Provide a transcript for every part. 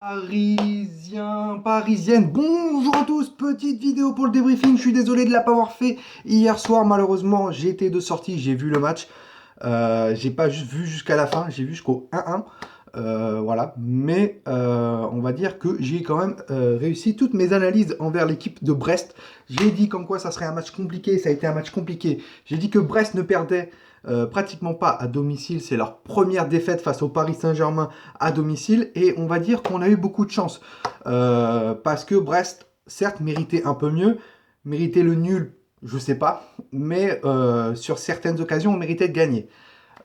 Parisiens, parisiennes, bonjour à tous, petite vidéo pour le débriefing, je suis désolé de ne pas avoir fait hier soir, malheureusement j'étais de sortie, j'ai vu le match, j'ai pas juste vu jusqu'à la fin, j'ai vu jusqu'au 1-1, voilà, mais on va dire que j'ai quand même réussi toutes mes analyses envers l'équipe de Brest. J'ai dit comme quoi ça serait un match compliqué, ça a été un match compliqué, j'ai dit que Brest ne perdait pratiquement pas à domicile, c'est leur première défaite face au Paris Saint-Germain à domicile, et on va dire qu'on a eu beaucoup de chance, parce que Brest, certes, méritait un peu mieux, méritait le nul, je sais pas, mais sur certaines occasions, on méritait de gagner.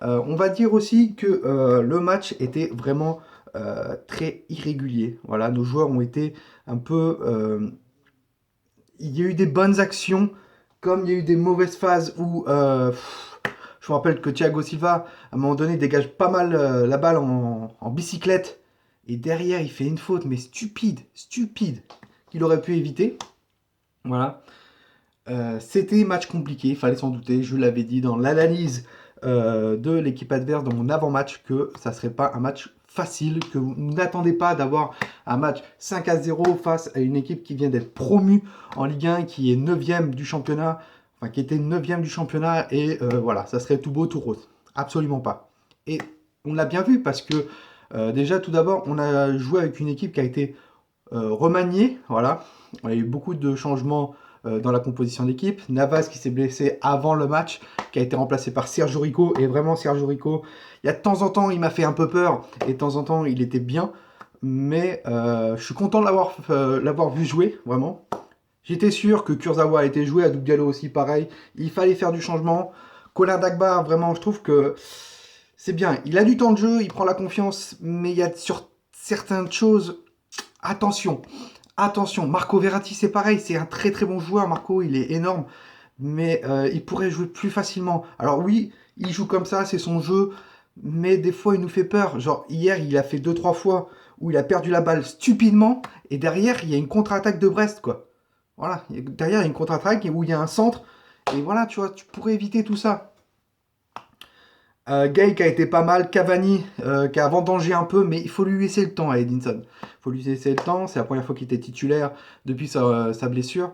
On va dire aussi que le match était vraiment très irrégulier. Voilà, nos joueurs ont été un peu... il y a eu des bonnes actions, comme il y a eu des mauvaises phases où... je me rappelle que Thiago Silva, à un moment donné, dégage pas mal la balle en bicyclette. Et derrière, il fait une faute, mais stupide, stupide, qu'il aurait pu éviter. Voilà. C'était match compliqué, il fallait s'en douter. Je l'avais dit dans l'analyse de l'équipe adverse dans mon avant-match que ça ne serait pas un match facile, que vous n'attendez pas d'avoir un match 5-0 face à une équipe qui vient d'être promue en Ligue 1, qui est 9e du championnat, enfin qui était 9e du championnat, et voilà, ça serait tout beau, tout rose. Absolument pas. Et on l'a bien vu parce que déjà tout d'abord, on a joué avec une équipe qui a été remaniée, voilà. Il y a eu beaucoup de changements dans la composition d'équipe. Navas qui s'est blessé avant le match, qui a été remplacé par Sergio Rico. Et vraiment, Sergio Rico, il y a de temps en temps, il m'a fait un peu peur. Et de temps en temps, il était bien. Mais je suis content de l'avoir vu jouer, vraiment. J'étais sûr que Kurzawa a été joué, à Diallo aussi, pareil. Il fallait faire du changement. Colin Dagba, vraiment, je trouve que c'est bien. Il a du temps de jeu, il prend la confiance. Mais il y a sur certaines choses, attention. Attention, Marco Verratti, c'est pareil, c'est un très très bon joueur. Marco, il est énorme, mais il pourrait jouer plus facilement. Alors oui, il joue comme ça, c'est son jeu, mais des fois il nous fait peur. Genre hier, il a fait deux trois fois où il a perdu la balle stupidement, et derrière il y a une contre-attaque de Brest, quoi. Voilà, derrière il y a une contre-attaque où il y a un centre, et voilà, tu vois, tu pourrais éviter tout ça. Gay qui a été pas mal, Cavani qui a vendangé un peu, mais il faut lui laisser le temps à Edinson. Il faut lui laisser le temps, c'est la première fois qu'il était titulaire depuis sa blessure.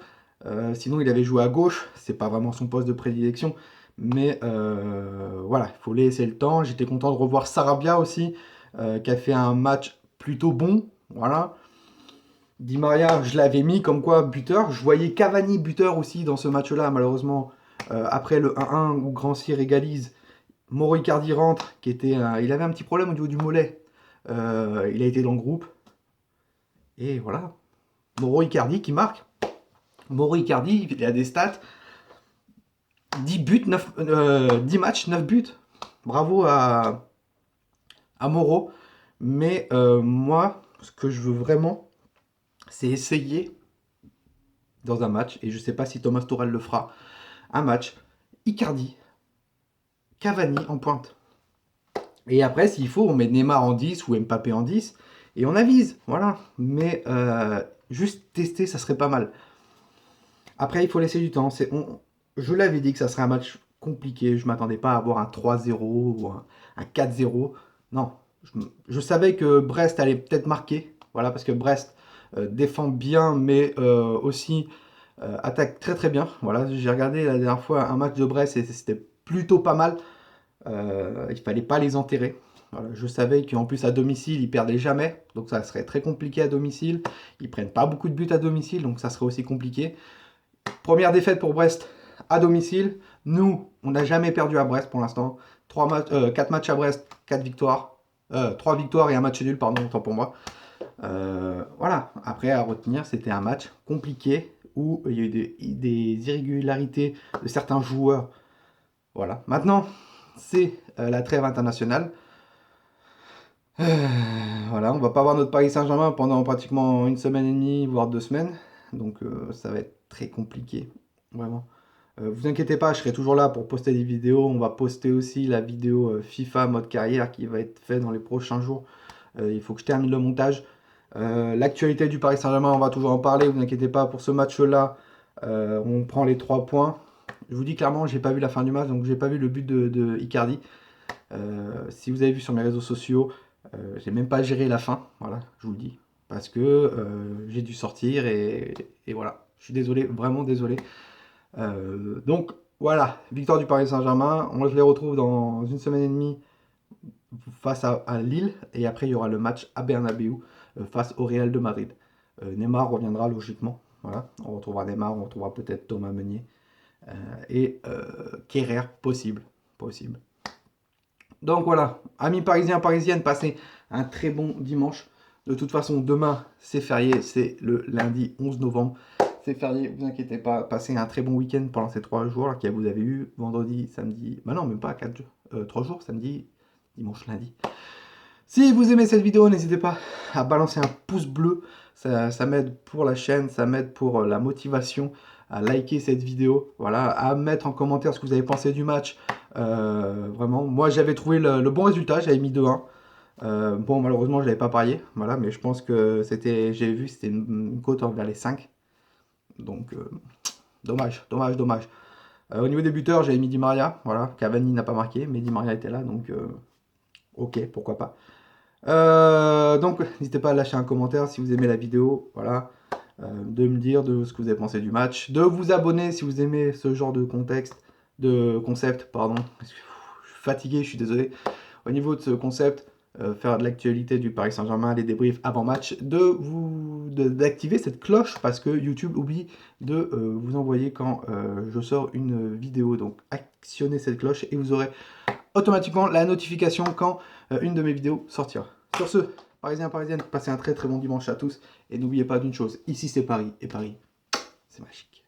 Sinon, il avait joué à gauche, c'est pas vraiment son poste de prédilection, mais voilà, il faut laisser le temps. J'étais content de revoir Sarabia aussi, qui a fait un match plutôt bon. Voilà. Di Maria, je l'avais mis comme quoi buteur. Je voyais Cavani buteur aussi dans ce match-là, malheureusement. Après le 1-1 où Grand Cyr égalise, Mauro Icardi rentre, il avait un petit problème au niveau du mollet. Il a été dans le groupe. Et voilà. Mauro Icardi qui marque. Mauro Icardi, il a des stats. 10 buts, 9, 10 matchs, 9 buts. Bravo à Mauro. Mais moi, ce que je veux vraiment, c'est essayer dans un match, et je ne sais pas si Thomas Tuchel le fera, un match, Icardi, Cavani en pointe. Et après, s'il faut, on met Neymar en 10 ou Mbappé en 10 et on avise. Voilà. Mais juste tester, ça serait pas mal. Après, il faut laisser du temps. Je l'avais dit que ça serait un match compliqué. Je ne m'attendais pas à avoir un 3-0 ou un 4-0. Non. Je savais que Brest allait peut-être marquer. Voilà, parce que Brest défend bien, mais aussi attaque très très bien. Voilà, j'ai regardé la dernière fois un match de Brest et c'était plutôt pas mal. Il fallait pas les enterrer. Voilà, je savais qu'en plus à domicile, ils perdaient jamais, donc ça serait très compliqué à domicile. Ils prennent pas beaucoup de buts à domicile, donc ça serait aussi compliqué. Première défaite pour Brest à domicile. Nous, on n'a jamais perdu à Brest pour l'instant. 4 matchs à Brest, 4 victoires. 3 victoires et un match nul, pardon, autant pour moi. Voilà, après à retenir, c'était un match compliqué où il y a eu des irrégularités de certains joueurs. Voilà, maintenant, c'est la trêve internationale. Voilà, on va pas voir notre Paris Saint-Germain pendant pratiquement une semaine et demie, voire 2 semaines. Donc ça va être très compliqué, vraiment. Vous inquiétez pas, je serai toujours là pour poster des vidéos. On va poster aussi la vidéo FIFA mode carrière qui va être faite dans les prochains jours. Il faut que je termine le montage. L'actualité du Paris Saint-Germain, on va toujours en parler. Vous inquiétez pas, pour ce match-là, on prend les 3 points. Je vous dis clairement, j'ai pas vu la fin du match, donc j'ai pas vu le but de Icardi. Si vous avez vu sur mes réseaux sociaux, j'ai même pas géré la fin, voilà, je vous le dis. parce que j'ai dû sortir et voilà. Je suis désolé, vraiment désolé. Donc voilà, victoire du Paris Saint-Germain. Je les retrouve dans une semaine et demie face à Lille. Et après, il y aura le match à Bernabeu face au Real de Madrid. Neymar reviendra logiquement. Voilà, on retrouvera Neymar, on retrouvera peut-être Thomas Meunier. Et Kerrer, possible. Possible. Donc voilà, amis parisiens, parisiennes, passez un très bon dimanche. De toute façon, demain, c'est férié, c'est le lundi 11 novembre. C'est férié, vous inquiétez pas, passez un très bon week-end pendant ces 3 jours là, que vous avez eu vendredi, samedi, bah non, même pas 4 jours, 3 jours, samedi, dimanche, lundi. Si vous aimez cette vidéo, n'hésitez pas à balancer un pouce bleu, ça m'aide pour la chaîne, ça m'aide pour la motivation, à liker cette vidéo, voilà, à mettre en commentaire ce que vous avez pensé du match. Vraiment, moi j'avais trouvé le bon résultat, j'avais mis 2-1. Bon, malheureusement, je n'avais pas parié, voilà, mais je pense que j'ai vu, c'était une cote vers les 5. Donc, dommage, dommage, dommage. Au niveau des buteurs, j'avais mis Di Maria, voilà, Cavani n'a pas marqué, mais Di Maria était là, donc ok, pourquoi pas. Donc, n'hésitez pas à lâcher un commentaire si vous aimez la vidéo, voilà, de me dire de ce que vous avez pensé du match, de vous abonner si vous aimez ce genre de concept, pardon. Je suis fatigué, je suis désolé. Au niveau de ce concept, faire de l'actualité du Paris Saint-Germain, les débriefs avant match, d'activer cette cloche parce que YouTube oublie de vous envoyer quand je sors une vidéo. Donc, actionnez cette cloche et vous aurez automatiquement la notification quand une de mes vidéos sortira. Sur ce, Parisiens, Parisiennes, passez un très très bon dimanche à tous et n'oubliez pas d'une chose, ici c'est Paris et Paris, c'est magique.